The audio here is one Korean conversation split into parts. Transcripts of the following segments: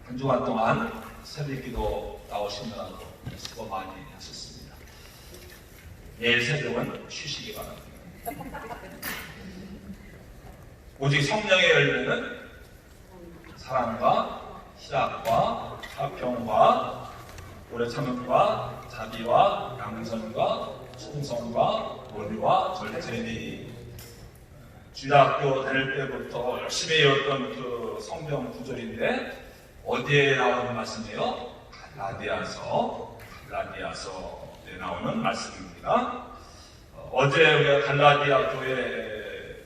한 주간 동안 새벽기도 나오시느라고 수고 많이 하셨습니다. 내일 새벽은 쉬시기 바랍니다. 오직 성령의 열매는 사랑과 희락과 화평과 오래 참음과 자비와 양선과 충성과 논리와 절제니. 주일학교 다닐 때부터 열심히 외웠던 그 성경 구절인데 어디에 나오는 말씀이에요? 갈라디아서에 나오는 말씀입니다. 어제 우리가 갈라디아 교회에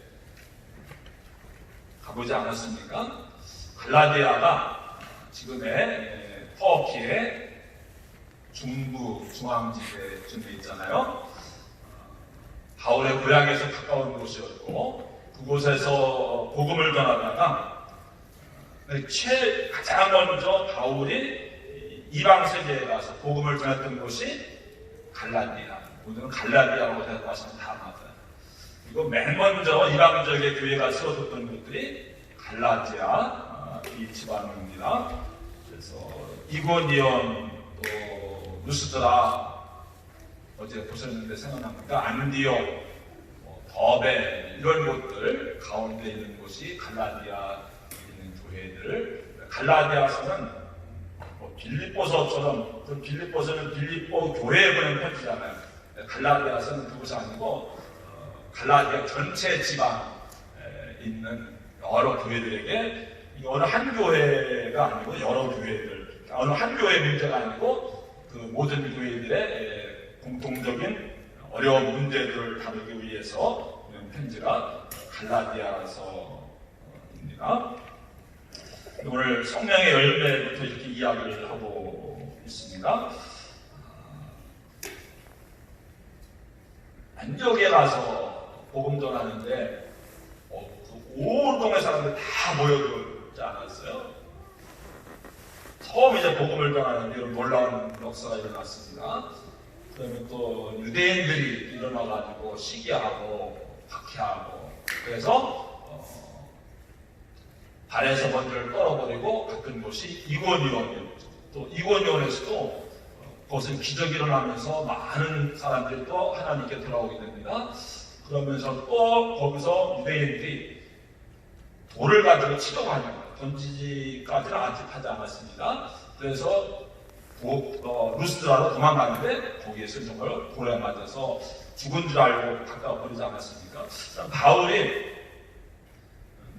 가보지 않았습니까? 갈라디아가 지금의 터키의 중부 중앙지대쯤에 있잖아요. 바울의 고향에서 가까운 곳이었고 그곳에서 복음을 전하다가 가장 먼저 바울이 이방 세계에 가서 복음을 전했던 곳이 갈라디아. 오늘은 갈라디아라고 대답하시면 다 맞아요. 그리고 맨 먼저 이방 지역의 교회가 세워졌던 곳들이 갈라디아 이 지방입니다. 그래서 이고니온 또 루스드라 어제 보셨는데 생각납니까? 안디옥, 더베 이런 곳들 가운데 있는 곳이 갈라디아 있는 교회들. 갈라디아서는 빌립보서처럼 그 빌립보서는 빌립보 교회에 보낸 편지잖아요. 갈라디아서는 그것이 아니고 갈라디아 전체 지방에 있는 여러 교회들에게 어느 한 교회가 아니고 여러 교회들, 어느 한 교회의 문제가 아니고 그 모든 교회들의 공통적인 어려운 문제들을 다루기 위해서 편지가 갈라디아서입니다. 오늘 성령의 열매부터 이렇게 이야기를 하고 있습니다. 안디옥에 가서 복음 전하는데 온 동네 사람들 다 모여들지 않았어요? 처음 이제 복음을 전하는데 이런 놀라운 역사가 일어났습니다. 그러면 또 유대인들이 일어나가지고 시기하고 박해하고 그래서 발에서 먼지를 떨어버리고 갔던 곳이 이고니온이었죠. 또 이고니온에서도 그것은 기적이 일어나면서 많은 사람들이 또 하나님께 돌아오게 됩니다. 그러면서 또 거기서 유대인들이 돌을 가지고 치려고 하는 거예요. 던지지까지는 아직 하지 않았습니다. 그래서 루스드라로 도망가는데 거기에서 정말 돌에 맞아서 죽은 줄 알고 가까워 버리지 않았습니까? 바울이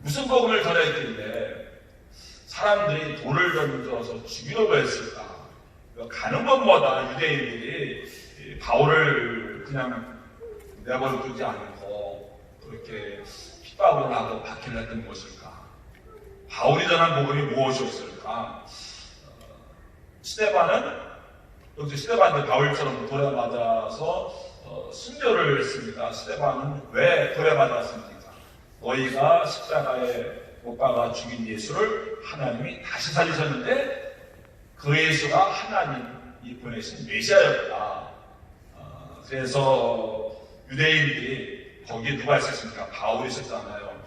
무슨 복음을 전했길래 사람들이 돌을 던져서 죽이려고 했을까? 가는 것마다 유대인들이 바울을 그냥 내버려두지 않고 그렇게 핍박을 하고 박해를 했던 것일까? 바울이 전한 복음이 무엇이었을까? 스데반은 여기서 스데반도 바울처럼 돌에 맞아서 순교를 했습니다. 스데반은 왜 돌에 맞았습니까? 너희가 십자가에 못 박아 죽인 예수를 하나님이 다시 살리셨는데 그 예수가 하나님이 보내신 메시아였다. 그래서 유대인들이 거기에 누가 있었습니까? 바울이 있었잖아요.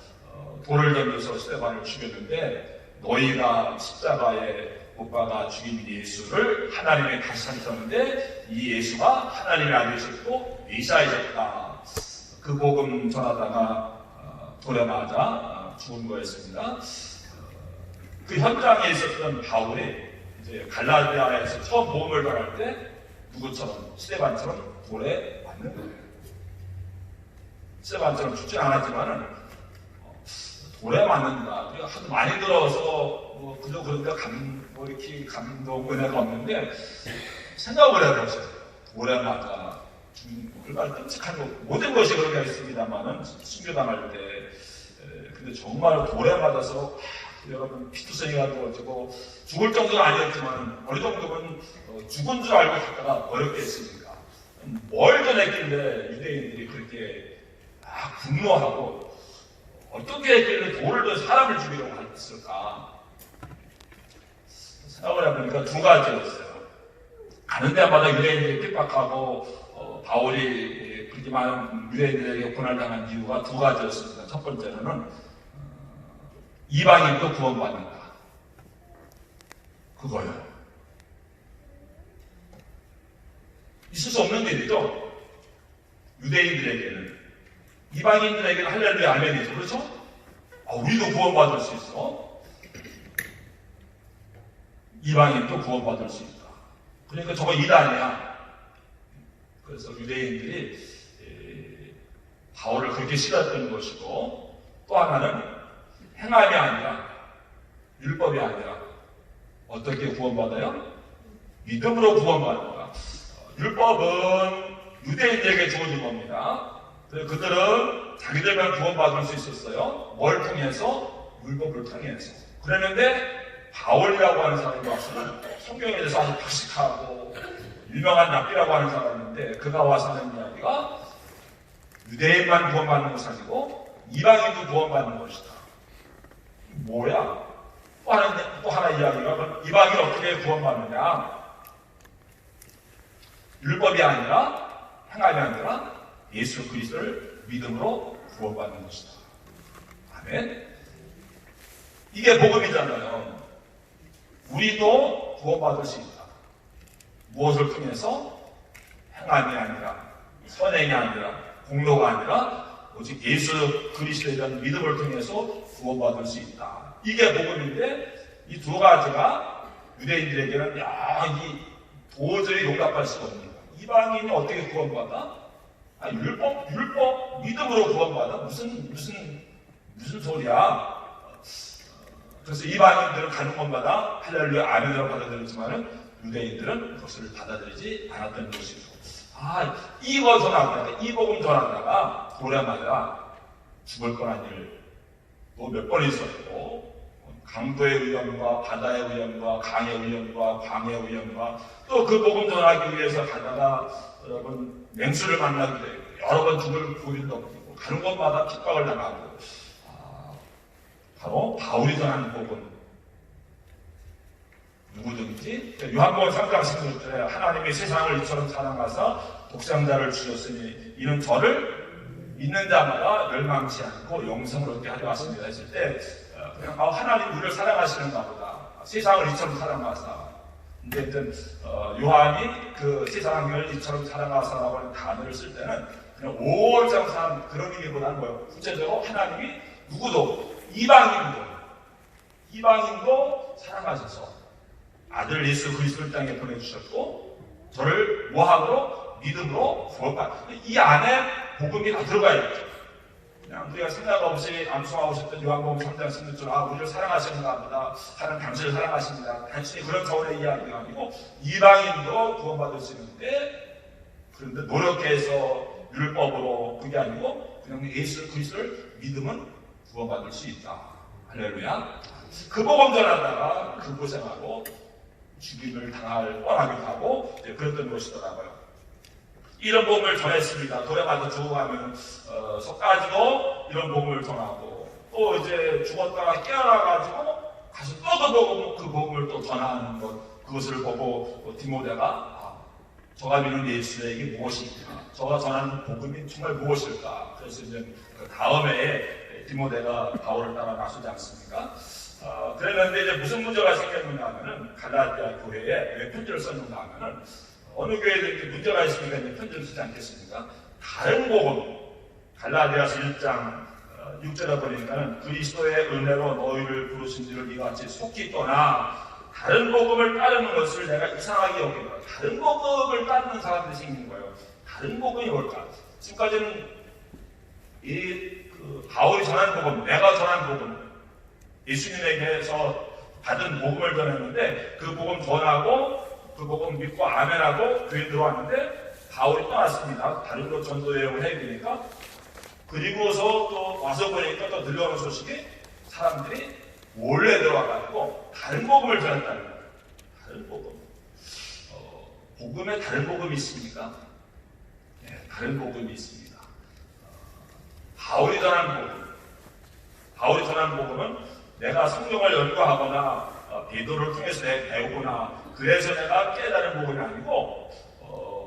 돌을 던져서 스데반을 죽였는데 너희가 십자가에 못 박아 죽인 예수를 하나님이 다시 살리셨는데 이 예수가 하나님의 아들이셨고 메시아이셨다. 그 복음 전하다가 돌에 맞아 죽은 거였습니다. 그 현장에 있었던 바울이 이제 갈라디아에서 처음 복음을 전할 때 누구처럼 스데반처럼 돌에 맞는 거예요. 스데반처럼 죽진 않았지만은 돌에 맞는다. 우리가 하도 많이 들어서 그저 그런데 이렇게 감동 은혜가 없는데 생각을 해보세요. 돌에 맞아 얼마나 끔찍한 거 모든 것이 그렇게 있습니다만은 순교당할 때 근데 정말 돌에 맞아서 여러분 피투성이가 되어지고 죽을 정도가 아니었지만 어느 정도면 죽은 줄 알고 갔다가 어렵게 했으니까 뭘 전했길래 유대인들이 그렇게 분노하고 어떻게 했길래 돌을 든 사람을 죽이려고 했을까 생각을 해보니까 두 가지였어요. 가는 데마다 유대인들이 핍박하고 바울이 그렇게 많은 유대인들에게 고난당한 이유가 두 가지였습니다. 첫 번째로는 이방인도 구원받는다. 그거예요. 있을 수 없는 일이죠. 유대인들에게는. 이방인들에게는 할렐루야 아멘이죠. 그렇죠? 우리도 구원받을 수 있어. 이방인도 구원받을 수 있다. 그러니까 저거 이단이야. 그래서 유대인들이 바울을 그렇게 싫어했던 것이고, 또 하나는 행함이 아니라, 율법이 아니라 어떻게 구원받아요? 믿음으로 구원받는다. 율법은 유대인들에게 주어진 겁니다. 그들은 자기들만 구원받을 수 있었어요. 뭘 통해서? 율법을 통해서. 그랬는데 바울이라고 하는 사람이 와서는 성경에 대해서 아주 박식하고 유명한 랍비라고 하는 사람인데, 그가 와서 하는 이야기가 유대인만 구원받는 것이 아니고 이방인도 구원받는 것이다. 뭐야? 또 하나 이야기가, 그럼 이방인 어떻게 구원받느냐? 율법이 아니라, 행함이 아니라 예수 그리스도를 믿음으로 구원받는 것이다. 아멘. 이게 복음이잖아요. 우리도 구원받을 수 있다. 무엇을 통해서? 행함이 아니라, 선행이 아니라, 공로가 아니라 오직 예수 그리스도에 대한 믿음을 통해서 구원받을 수 있다. 이게 복음인데, 이 두 가지가 유대인들에게는 도저히 용납할 수가 없는 거야. 이방인이 어떻게 구원받아? 율법 믿음으로 구원받아? 무슨 소리야? 그래서 이방인들은 가는 곳마다 할렐루야 아멘으로 받아들였지만은 유대인들은 그것을 받아들이지 않았던 것이고, 이거 전하다가, 이 복음 전하다가 고려마다 죽을 뻔한 일 또 몇 번 있었고, 강도의 위험과 바다의 위험과 강의 위험과 광의 위험과, 또 그 복음 전하기 위해서 가다가 여러분 맹수를 만나게 되고 여러 번 죽을 고비를 넘기고 가는 곳마다 핍박을 당하고, 바로 바울이 전하는 복음, 누구든지 요한복음 3장 16절에 하나님이 세상을 이처럼 사랑하사 독생자를 주셨으니 이는 저를 믿는 자마다 멸망치 않고 영생을 얻게 하려 하십니다 했을 때, 그냥 하나님 우리를 사랑하시는가 보다. 세상을 이처럼 사랑하사. 근데 요한이 그 세상을 이처럼 사랑하사라고 하는 단어를 쓸 때는 그냥 오월장산 그런 의미보다는 뭐예요? 구체적으로 하나님이 누구도, 이방인도 사랑하셔서 아들 예수 그리스도를 땅에 보내주셨고, 저를 모함으로 믿음으로 구원받는, 이 안에 복음이 다 들어가 있죠. 그냥 우리가 생각 없이 암송하고 싶던 요한복음 3장 16절, 우리를 사랑하시는가 보다, 하나님 당신을 사랑하십니다. 단순히 그런 차원의 이야기가 아니고 이방인도 구원받을 수 있는데, 그런데 노력해서 율법으로, 그게 아니고 그냥 예수 그리스도를 믿으면 구원받을 수 있다. 할렐루야. 그 복음 전하다가 그 고생하고 죽임을 당할 뻔하기도 하고 그랬던 것이더라고요. 이런 복음을 전했습니다. 도래마다 죽어가면 석가지고 이런 복음을 전하고, 또 이제 죽었다가 깨어나가지고 가서 또 그 복음을 또 전하는 것, 그것을 보고 디모데가 저가 믿는 예수에게 무엇일까? 저가 전하는 복음이 정말 무엇일까? 그래서 이제 그 다음에 디모데가 바울을 따라 나서지 않습니까? 그랬는데 이제 무슨 문제가 생겼느냐 하면은, 갈라디아 교회에 왜 편지를 썼는가 하면은, 어느 교회에도 이렇게 문제가 있으니까 이제 편지를 쓰지 않겠습니까? 다른 복음, 갈라디아서 1장 6절에 보니까는 그리스도의 은혜로 너희를 부르신 줄을 이같이 속히 떠나 다른 복음을 따르는 것을 내가 이상하게 여기노라. 다른 복음을 따르는 사람들이 생긴 거예요. 다른 복음이 뭘까? 지금까지는 바울이 전한 복음, 내가 전한 복음, 예수님에게서 받은 복음을 전했는데, 그 복음 전하고 그 복음 믿고 아멘하고 교회 들어왔는데 바울이 떠났습니다. 다른 거 전도 여행을 해야 되니까. 그리고서 또 와서 보니까 또 들려오는 소식이 사람들이 몰래 들어와가지고 다른 복음을 전했다는 거예요. 다른 복음. 복음에 다른 복음이 있습니까? 네, 다른 복음이 있습니다. 바울이 전한 복음은 내가 성경을 연구하거나 베드로를 통해서 배우거나 그래서 내가 깨달은 복음이 아니고,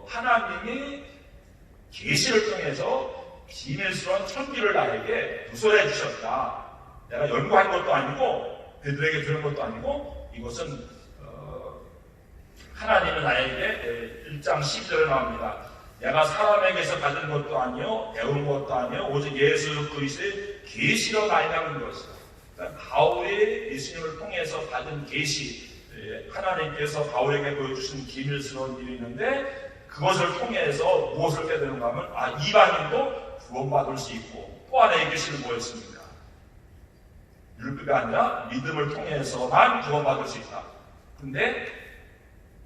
하나님이 계시를 통해서 비밀스러운 천기를 나에게 누설해 주셨다. 내가 연구한 것도 아니고 베드로에게 들은 것도 아니고, 이것은 하나님은 나에게 1장 12절에 나옵니다. 내가 사람에게서 받은 것도 아니요 배운 것도 아니요 오직 예수 그리스도의 계시로 말미암은 것이다. 그러니까 바울이 예수님을 통해서 받은 계시, 하나님께서 바울에게 보여주신 기밀스러운 일이 있는데 그것을 통해서 무엇을 깨닫는가 하면 이방인도 구원받을 수 있고 또 하나의 계시는 뭐였습니까? 율법이 아니라 믿음을 통해서만 구원받을 수 있다. 근데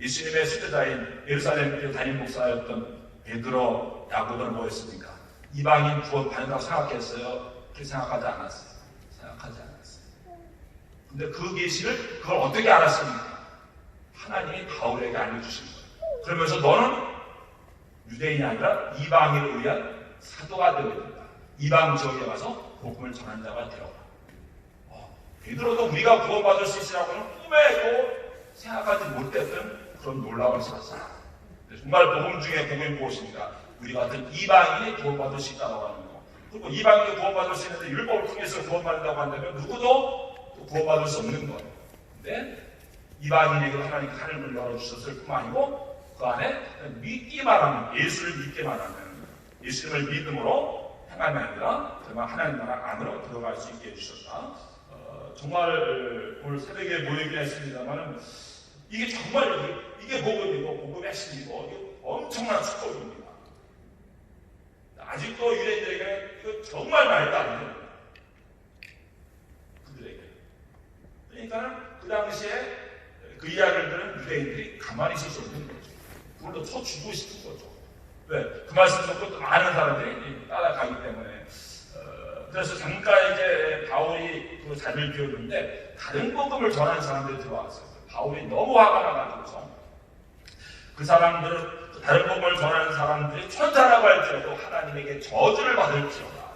예수님의 수제자인 예루살렘 교회 담임 목사였던 베드로, 야고보는 뭐였습니까? 이방인 구원받는다고 생각했어요? 그렇게 생각하지 않았어요. 생각하지 않았어요. 근데 그 계시를 그걸 어떻게 알았습니까? 하나님이 바울에게 알려주신 거예요. 그러면서 너는 유대인이 아니라 이방인을 위한 사도가 되어야 된다. 이방 지역에 가서 복음을 전하는 자가 되어라. 베드로도 우리가 구원받을 수 있으라고는 꿈에도 생각하지 못했던 그런 놀라운 사실. 정말 복음 중에 복음이 무엇입니까? 우리 같은 이방인이 구원받을 수 있다고 하는 거. 그리고 이방인이 구원받을 수 있는데 율법을 통해서 구원받는다고 한다면 누구도 또 구원받을 수 없는 거예요. 근데 이방인에게 하나님을 열어주셨을 뿐만 아니고 그 안에 믿기만 하는, 예수를 믿기만 하는, 예수님을 믿음으로 행함이 아니라 정말 하나님 나라 안으로 들어갈 수 있게 해주셨다. 정말 오늘 새벽에 모이긴 했습니다만 이게 정말 이게 복음이고 복음의 핵심이고 이게 엄청난 축복입니다. 아직도 유대인들에게 이거 정말 말도 안 됩니다. 그들에게. 그러니까 그 당시에 그 이야기를 들은 유대인들이 가만히 있을 수 없는 거죠. 그걸로 쳐주고 싶은 거죠. 왜? 그 말씀 듣고 또 많은 사람들이 따라가기 때문에. 그래서 잠깐 이제 바울이 그 자리를 비웠는데 다른 복음을 전하는 사람들이 들어왔어요. 바울이 너무 화가 나가지고서 그 사람들은 다른 복음을 전하는 사람들이 천사라고 할지라도 하나님에게 저주를 받을지어다.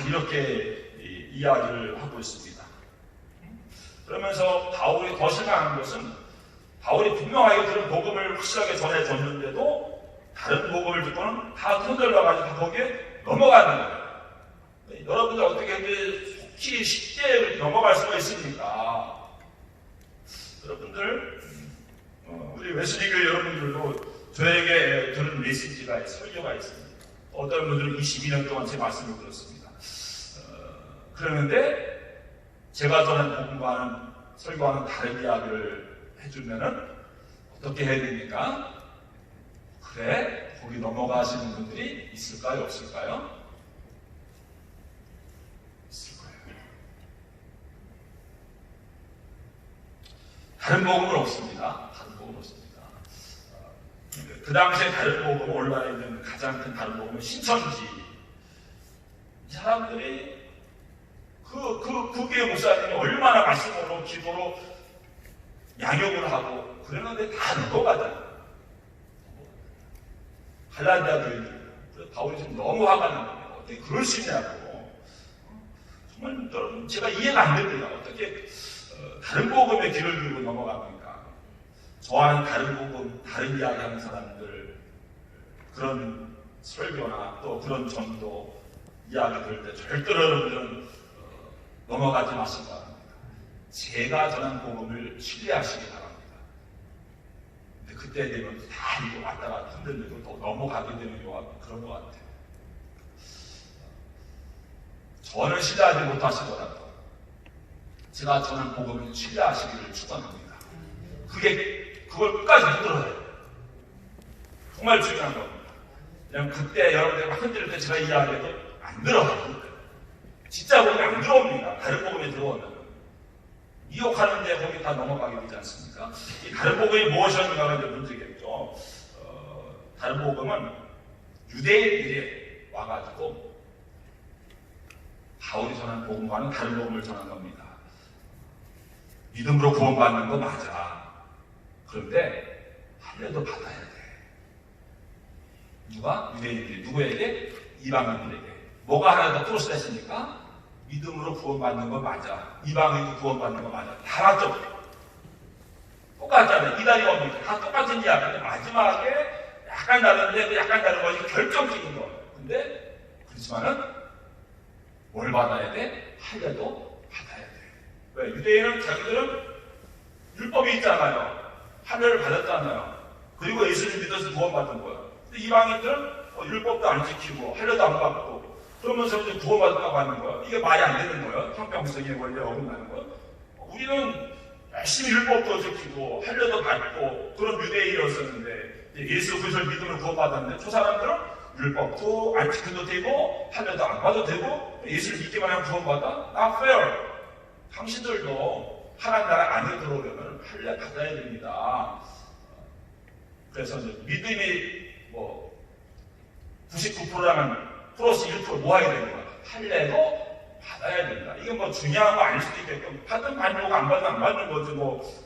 이렇게 이야기를 하고 있습니다. 그러면서 바울이 더 실망한 것은 바울이 분명하게 그런 복음을 확실하게 전해줬는데도 다른 복음을 듣고는 다 흔들려가지고 거기에 넘어가는 거예요. 여러분들 어떻게 속히 쉽게 넘어갈 수가 있습니까? 여러분들, 우리 웨슬리교회 여러분들도 저에게 들은 메시지가, 설교가 있습니다. 어떤 분들은 22년 동안 제 말씀을 들었습니다. 그러는데 제가 전한 복음과는 설교와는 다른 이야기를 해주면은 어떻게 해야 됩니까? 그래, 거기 넘어가시는 분들이 있을까요? 없을까요? 다른 복음은 없습니다. 다른 복음은 없습니다. 그 당시에 다른 복음, 오늘날에 있는 가장 큰 다른 복음은 신천지. 이 사람들이 그 교회 목사님이 얼마나 말씀으로, 기도로 양육을 하고 그러는데 다 넘어가잖아요. 갈라디아 교회들. 바울이 좀 너무 화가 나는데 어떻게 그럴 수 있냐고. 정말 여러분, 제가 이해가 안 됩니다. 어떻게 다른 복음의 길을 들고 넘어갑니까? 저와는 다른 복음, 다른 이야기하는 사람들 그런 설교나 또 그런 전도 이야기 들을 때 절대로 여러분들은 넘어가지 마시기 바랍니다. 제가 전한 복음을 신뢰하시기 바랍니다. 근데 그때 되면 다 이거 왔다 갔다 흔들리고 또 넘어가게 되는 그런 것 같아요. 저는 신뢰하지 못하시더라도 제가 전한 복음을 신뢰하시기를 축원합니다. 그걸 끝까지 붙들어야 돼요. 정말 중요한 겁니다. 그냥 그때 여러분들이 막 흔들릴 때 제가 이야기해도 안 들어가요. 진짜 복음이 안 들어옵니다. 다른 복음이 들어오면 미혹하는데 거기 다 넘어가게 되지 않습니까? 이 다른 복음이 무엇이었는가가 이제 문제겠죠. 다른 복음은 유대인들이 와가지고 바울이 전한 복음과는 다른 복음을 전한 겁니다. 믿음으로 구원받는 거 맞아. 그런데 할례도 받아야 돼. 누가? 유대인들이. 누구에게? 이방인들에게. 뭐가 하나 더 플러스 됐습니까? 믿음으로 구원받는 거 맞아. 이방인도 구원받는 거 맞아. 다 맞죠? 똑같잖아요. 이단이 뭡니까? 다 똑같은 이야기인데 마지막에 약간 다른데 약간 다른 것이 결정적인 거예요. 근데 그렇지만은 뭘 받아야 돼? 할례도 받아야 돼. 왜? 유대인은 자기들은 율법이 있잖아요. 할례를 받았잖아요. 그리고 예수를 믿어서 구원받은 거예요. 근데 이방인들은 율법도 안 지키고 할례도 안 받고 그러면서 이제 구원받았다고 하는 거예요. 이게 말이 안 되는 거예요. 형평성의 원리에 어긋나는 거예요. 우리는 열심히 율법도 지키고 할례도 받고 그런 유대인이었었는데 예수 그리스도를 믿으면 구원받았는데 저 사람들은 율법도 안 지켜도 되고 할례도 안 받아도 되고 예수를 믿기만 하면 구원받아? Not fair. 당신들도 하나님 나라 안에 들어오려면 할례 받아야 됩니다. 그래서 이제 믿음이 99%라면 플러스 1% 모아야 되는 거야. 할례도 받아야 된다. 이게 중요한 거 아닐 수도 있겠고 받든 받는 거고 안 받든 안 받는 거지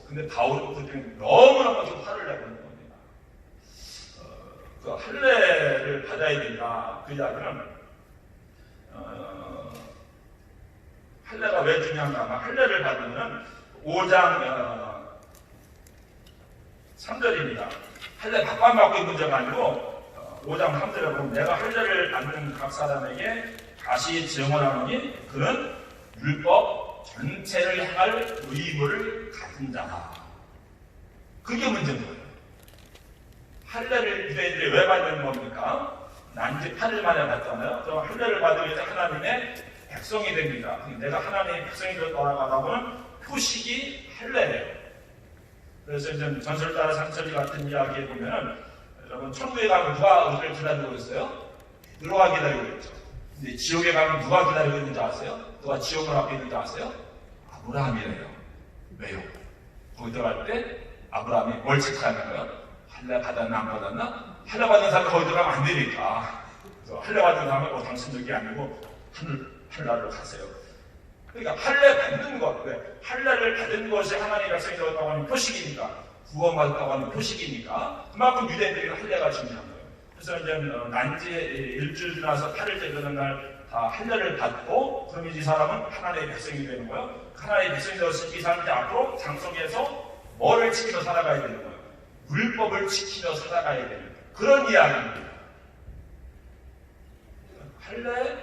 근데 바울은 그때 너무너무 좀 화를 내고 있는 겁니다. 그 할례를 받아야 된다. 그 이야기는 할례가 왜 중요한가 하면 할례를 받으면 5장 3절입니다. 할례 받고 받고 있는 문제가 아니고 5장 3절에 보면 내가 할례를 받는 각 사람에게 다시 증언하노니 그는 율법 전체를 행할 의무를 가진 자다. 그게 문제인 거예요. 할례를 유대인들이 왜 받는 겁니까? 난지 8일 만에 받잖아요. 그럼 할례를 받으면 하나님의 백성이 됩니다. 내가 하나님의 백성이 되어 돌아가다 보면 표식이 할례예요. 그래서 이제 전설 따라 상처리 같은 이야기에 보면은 여러분 천국에 가면 누가 우리를 기다리고 있어요? 베드로가 기다리고 있죠. 근데 지옥에 가면 누가 기다리고 있는지 아세요? 누가 지옥문 앞에 있는지 아세요? 아브라함이래요. 왜요? 거기 들어갈 때 아브라함이 뭘 체크하는 거예요? 할례 받았나 안 받았나? 할례 받은 사람이 거기 들어가면 안 되니까. 그래서 할례 받은 사람은 당신 여기 아니고 하늘나라로 가세요. 그러니까 할례 받는 것, 왜? 할례를 받은 것이 하나님의 백성이 되었다고 하는 표식이니까, 구원받았다고 하는 표식이니까 그만큼 유대인들이 할례가 중요한 거예요. 그래서 이제 난지 일주일 지나서 8일째 되는 날 다 할례를 받고 그럼 이제 이 사람은 하나님의 백성이 되는 거예요. 하나님의 백성이 되었으니 이 사람이 앞으로 장성에서 뭐를 지키며 살아가야 되는 거예요? 율법을 지키며 살아가야 되는 거예요. 그런 이야기입니다. 할례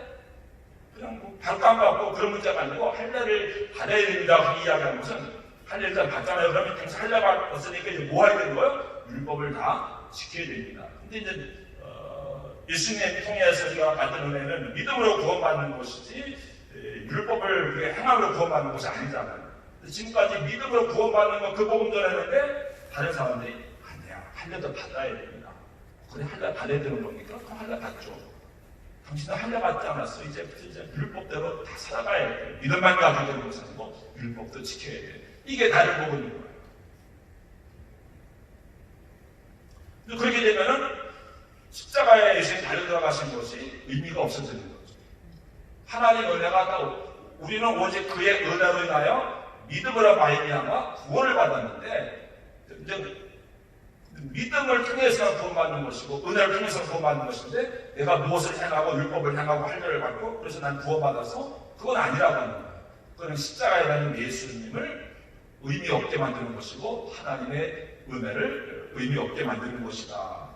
그냥 받고 안 받고 그런 문제가 아니고 할례를 받아야 된다 그 이야기하는 것은 할례를 일단 받잖아요. 그러면 당신 할례 받았으니까 이제 뭐 해야 되는 거예요? 율법을 다 지켜야 됩니다. 근데 이제 예수님 통해서 우리가 받은 은혜는 믿음으로 구원받는 것이지 율법을 행함으로 구원받는 것이 아니잖아요. 지금까지 믿음으로 구원받는 거 그 복음 전했는데 다른 사람들이 아니야 할례도 받아야 됩니다. 그래 할례 받아야 되는 겁니까? 그럼 할례 받죠. 당신은 할례 받지 않았어. 이제 율법대로 다 살아가야 돼. 믿음만 가지고 되는 것은 아니고 율법도 지켜야 돼. 이게 다른 복음인 거예요. 그렇게 되면은 십자가에 예수님이 달려 들어가신 것이 의미가 없어지는 거죠. 하나님 은혜가 우리는 오직 그의 은혜로 인하여 믿음으로 말미암아 구원을 받았는데 이제 믿음을 통해서 구원받는 것이고 은혜를 통해서 구원받는 것인데 내가 무엇을 행하고 율법을 행하고 할례를 받고 그래서 난 구원받아서 그건 아니라고 하는 거예요. 그건 십자가에 달린 예수님을 의미 없게 만드는 것이고 하나님의 은혜를 의미 없게 만드는 것이다.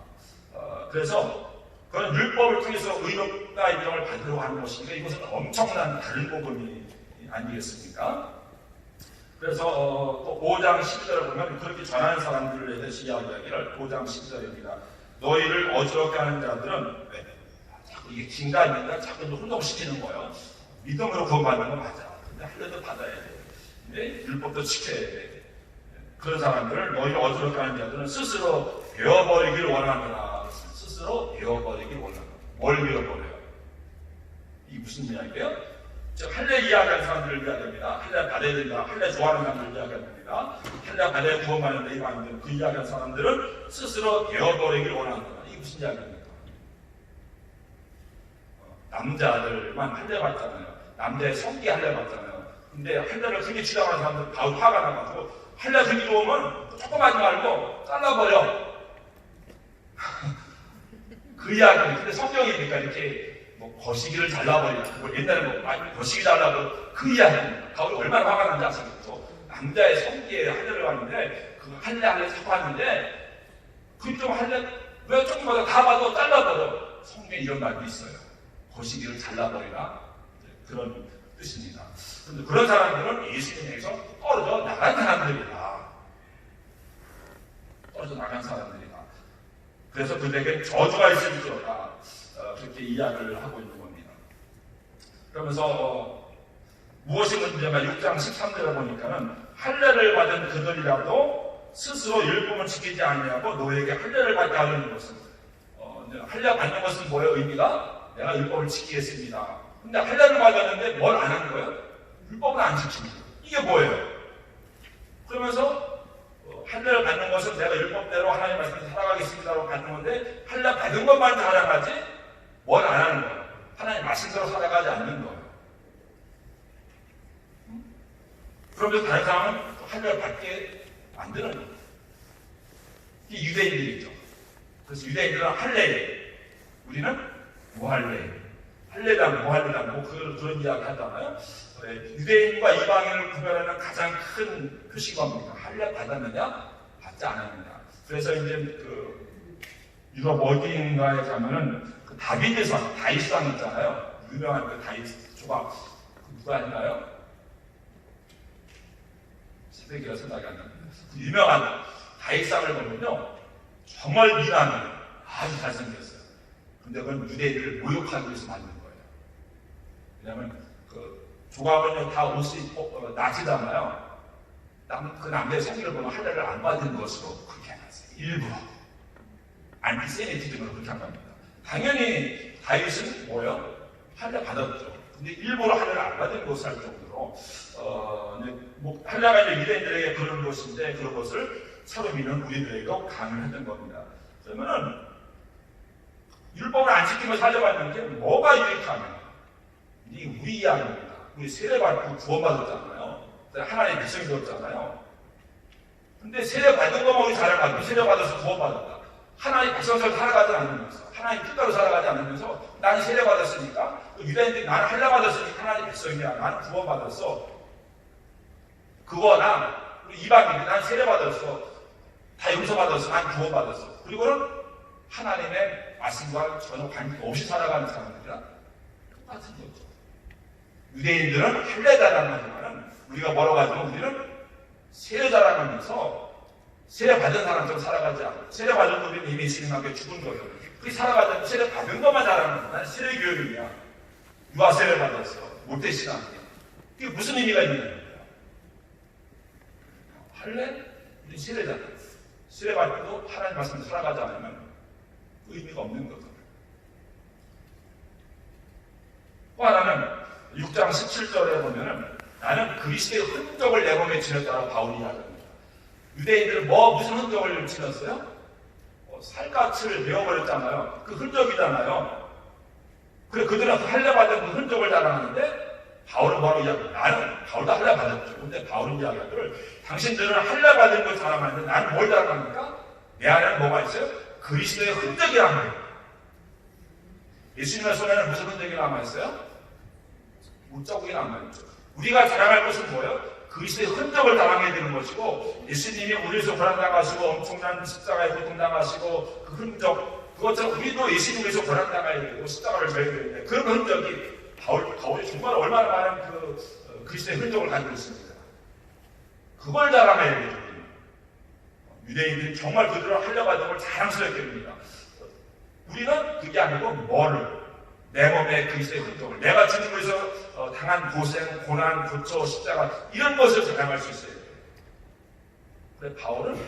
그래서 그런 율법을 통해서 의롭다 인정을 받으려고 하는 것이니까 이것은 엄청난 다른 복음이 아니겠습니까? 그래서 또 5장 10절을 보면 그렇게 전하는 사람들에 대해서 이야기하기를 5장 10절입니다. 너희를 어지럽게 하는 자들은 자꾸 이게 긴가민가 자꾸 혼동시키는 거예요. 믿음으로 구원받는 건 맞아. 근데 할례도 받아야 돼. 근데 율법도 지켜야 돼. 그런 사람들을 너희를 어지럽게 하는 자들은 스스로 베어버리기를 원하느라 스스로 베어버리기를 원합니다. 뭘 베어버려요? 이게 무슨 이야기예요? 즉 할례 이야기하는 사람들을 이야기합니다. 할례 받아야 된다. 할례 좋아하는 사람들을 이야기합니다. 할례 받아야 구원받는다. 이거 아닌데 그 이야기하는 사람들은 스스로 베어버리기를 원한다. 이게 무슨 이야기입니까? 남자들만 할례 받잖아요. 남자의 성기 할례 받잖아요. 근데 할례를 크게 주장하는 사람들 바로 화가 나가지고 할례 크게 좋으면 조금 하지 말고 잘라버려. 그 이야기는 근데 성경이니까 이렇게 거시기를 잘라버리고 옛날에 거시기 잘라버려 그 이야기입니다. 바울이 얼마나 화가 난지 아시겠죠? 남자의 성기에 할례를 하는데 그 할례 자꾸 하는데 그 좀 할례 왜 조금마다 다 봐도 잘라버려. 성경에 이런 말도 있어요. 거시기를 잘라버리라 그런 뜻입니다. 그런데 그런 사람들은 예수님에게서 떨어져 나간 사람들이다. 그래서 그들에게 저주가 있을지어다. 그렇게 이야기를 하고 있는 겁니다. 그러면서 무엇이 문제가 6장 13절에 보니까는 할례를 받은 그들이라도 스스로 율법을 지키지 아니하고 너에게 할례를 받게 하려는 것은 할례 받는 것은 뭐예요? 의미가 내가 율법을 지키겠습니다. 근데 할례를 받았는데 뭘 안 하는 거예요? 율법을 안 지킵니다. 이게 뭐예요? 그러면서 할례를 받는 것은 내가 율법대로 하나님 말씀을 살아가겠습니다라고 받는 건데 할례 받은 것만 살아가지 뭘 안 하는 거예요? 하나님 말씀대로 살아가지 않는 거예요. 그러면서 다른 사람은 할례를 받게 만드는 거예요. 이게 유대인들이죠. 그래서 유대인들은 할례, 우리는 무할례, 할례당, 무할례당, 뭐 그런 이야기 하잖아요. 유대인과 이방인을 구별하는 가장 큰 표시가 할례 받았느냐, 받지 않았느냐. 그래서 이제 유럽 어디인가에 가면은 다비드상, 다윗상 있잖아요. 유명한 다윗 조각 누가 했나요? 새벽이라 생각이 안 납니다. 유명한 다윗상을 보면요, 정말 미남이 아주 잘생겼어요. 근데 그건 유대인을 모욕하기 위해서 만든 거예요. 왜냐하면 조각은 다 옷이 나치잖아요. 그 남자의 생기를 보면 할례를 안 받은 것으로 그렇게 해놨어요. 일부러 안티세미티즘으로 그렇게 한 겁니다. 당연히 다윗은 뭐예요? 할례 받았죠. 근데 일부러 할례를 안 받은 것을 할 정도로 할례가 이제 유대인들에게 그런 것인데 그런 것을 서로 믿는 우리들에게도 강요했던 겁니다. 그러면은 율법을 안 지키며 살려받는 게 뭐가 유익하냐? 이게 우리 이야기입니다. 우리 세례받고 구원받았잖아요. 하나님의 백성이 되었잖아요. 근데 세례받은 것만 우리 자랑하고 세례받아서 구원받았다. 하나님 백성처럼 살아가지 않으면서 하나님 뜻대로 살아가지 않으면서 나는 세례받았으니까 유대인들이 나는 할례받았으니까 하나님 백성이야. 나는 구원받았어. 그거나 이방인들이 나는 세례받았어. 다 용서받았어. 나는 구원받았어. 그리고는 하나님의 말씀과 전혀 관계 없이 살아가는 사람들이랑 똑같은 거죠. 유대인들은 할례 자랑하지만 우리가 뭐라고 하지만 우리는 세례 자랑하면서 세례 받은 사람처럼 살아가지 않고 세례 받은 분들이 이미 신앙하게 죽은 거예요. 그렇게 살아가지 않고 세례 받은 것만 자랑하는 거야. 난 세례 교육이야. 유아 세례 받았어. 못돼 신앙이야. 이게 무슨 의미가 있는 거야? 할례? 우리 세례잖아. 세례 받고도 하나님 말씀을 살아가지 않으면 그 의미가 없는 거죠. 또 하나는 6장 17절에 보면은 나는 그리스도의 흔적을 내 몸에 지녔다라고 바울이 이야기합니다. 유대인들은 무슨 흔적을 지녔어요? 살갗을 베어버렸잖아요. 그 흔적이잖아요. 그래 그들은 할례 받은 그 흔적을 자랑하는데 바울은 뭐라고 이야기해요? 나는 바울도 할례 받았죠. 근데 바울은 이야기하기를 당신들은 할례 받은 걸 자랑하는데 나는 뭘 자랑합니까? 내 안에는 뭐가 있어요? 그리스도의 흔적이 남아요. 예수님의 손에는 무슨 흔적이 남아있어요? 물자국이 남아있죠. 우리가 자랑할 것은 뭐예요? 그리스도의 흔적을 자랑해야 되는 것이고 예수님이 우리에서 고난당하시고 엄청난 십자가에 고통당하시고 그 흔적 그것처럼 우리도 예수님에서 고난당해야 되고 십자가를 져야 되는데 그런 흔적이 바울이 정말 얼마나 많은 그리스도의 흔적을 가지고 있습니다. 그걸 자랑해야 되죠. 유대인들이 정말 그들을 할례받은 걸 자랑스럽게 합니다. 우리는 그게 아니고 내 몸에 그리스도의 흔적을 내가 주님으로서 당한 고생, 고난, 고초, 십자가 이런 것을 자랑할 수 있어요. 그런데 바울은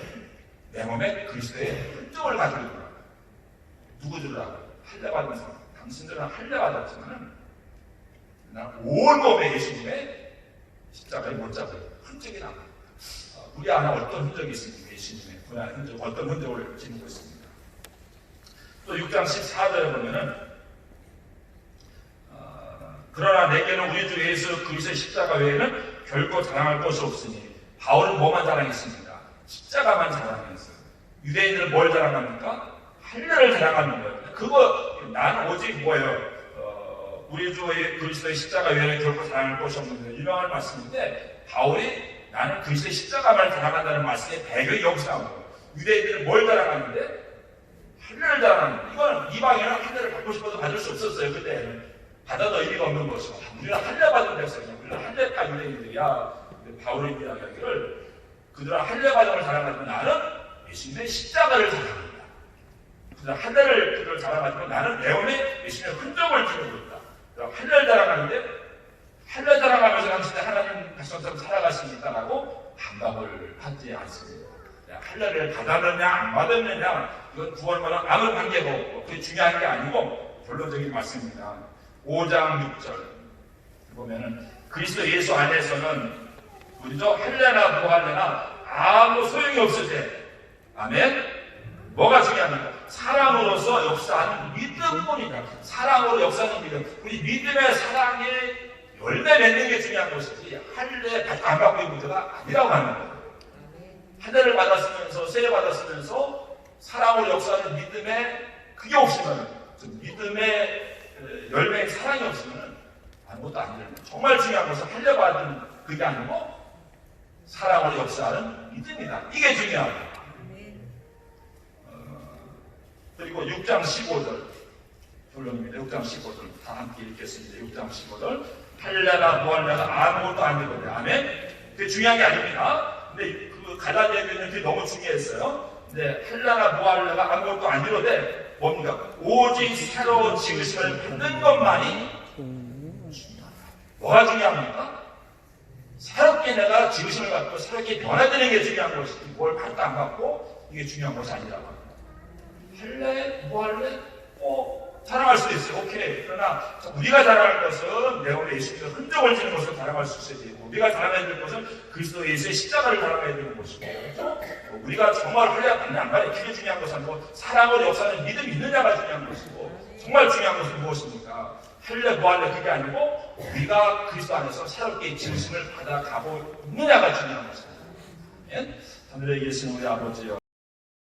내 몸에 그리스도의 흔적을 가지고 있구나. 누구들이라고? 할례받은 사람. 당신들은 할례받았지만 온 몸에 예수님의 십자가의 못자국이 흔적이 남아요. 우리 안에 어떤 흔적이 있습니까? 예수님의 고난 흔적, 어떤 흔적을 지니고 있습니다. 또 6장 14절에 보면은 그러나 내게는 우리 주 예수 그리스도의 십자가 외에는 결코 자랑할 것이 없으니 바울은 뭐만 자랑했습니다. 십자가만 자랑했어요. 유대인들은 뭘 자랑합니까? 할례를 자랑하는 거예요. 나는 오직 뭐예요? 우리 주 그리스도의 십자가 외에는 결코 자랑할 것이 없는 유명한 말씀인데 바울이 나는 그리스도의 십자가만 자랑한다는 말씀의 배경이 여기서 나오고 유대인들은 뭘 자랑하는데? 할례를 자랑하는 거예요. 이건 이방인은 할례를 받고 싶어도 받을 수 없었어요. 그때는. 받아도 의미가 없는 것이고 우리는 할례 받은 백성이야. 우리는 할례파 유대인들이야. 바울의 이야기를 그들은 할례 받은 걸 자랑하지만 나는 예수님의 십자가를 자랑합니다. 할례를 그걸 자랑하지만 나는 내 몸에 예수님의 흔적을 지니고 있다. 할례를 자랑하는데 할례 자랑하면서 당신이 하나님 백성처럼 살아가십니까라고 반박을 하지 않습니다. 할례를 받았느냐 안 받았느냐 이건 구원과는 아무 관계가 없고 그게 중요한 게 아니고 결론적인 말씀입니다. 5장 6절 보면은 그리스도 예수 안에서는 우리도 할례나 무할례나 아무 소용이 없으세. 아멘. 뭐가 중요합니까? 사랑으로서 역사하는 믿음뿐이다. 사랑으로 역사하는 믿음. 우리 믿음의 사랑에 열매 맺는 게 중요한 것이지 할례 안 받고 있는 문제가 아니라고 하는 거예요. 할례를 받았으면서 세례 받았으면서 사랑으로 역사하는 믿음에 그게 없으면 믿음의 열매의 사랑이 없으면 아무것도 아니라는 거예요. 정말 중요한 것은 할례 받은 그게 아니고 사랑으로 역사하는 믿음이다. 이게 중요합니다. 그리고 6장 15절 결론입니다. 6장 15절 다 함께 읽겠습니다. 6장 15절 할례나 무할례나 아무것도 아니거든요. 아멘. 그게 중요한 게 아닙니다. 근데 그 갈라디아 교회는 그게 너무 중요했어요. 근데 할례나 무할례가 아무것도 아니로되 뭡니까? 오직 새로 지으심을 받는 것만이 중요하다. 뭐가 중요합니까? 새롭게 내가 지으심을 받고 새롭게 변화되는 게 중요한 것이지 뭘 받다 안 받고 이게 중요한 것이 아니라고 합니다. 할래? 뭐 할래? 자랑할 수도 있어요. 오케이. 그러나 우리가 자랑할 것은 내 몸에 예수님의 흔적을 지는 것을 자랑할 수 있어야 되고 우리가 자랑해야 될 것은 그리스도 예수의 십자가를 자랑해야 되는 것이고 그렇죠? 우리가 정말 할래 받냐 안 받냐 그게 중요한 것이 아니고 사랑으로 역사하는 믿음이 있느냐가 중요한 것이고 정말 중요한 것은 무엇입니까? 할래 뭐 할래 그게 아니고 우리가 그리스도 안에서 새롭게 지으심을 받아가고 있느냐가 중요한 것입니다. 하늘에 계신 우리 아버지여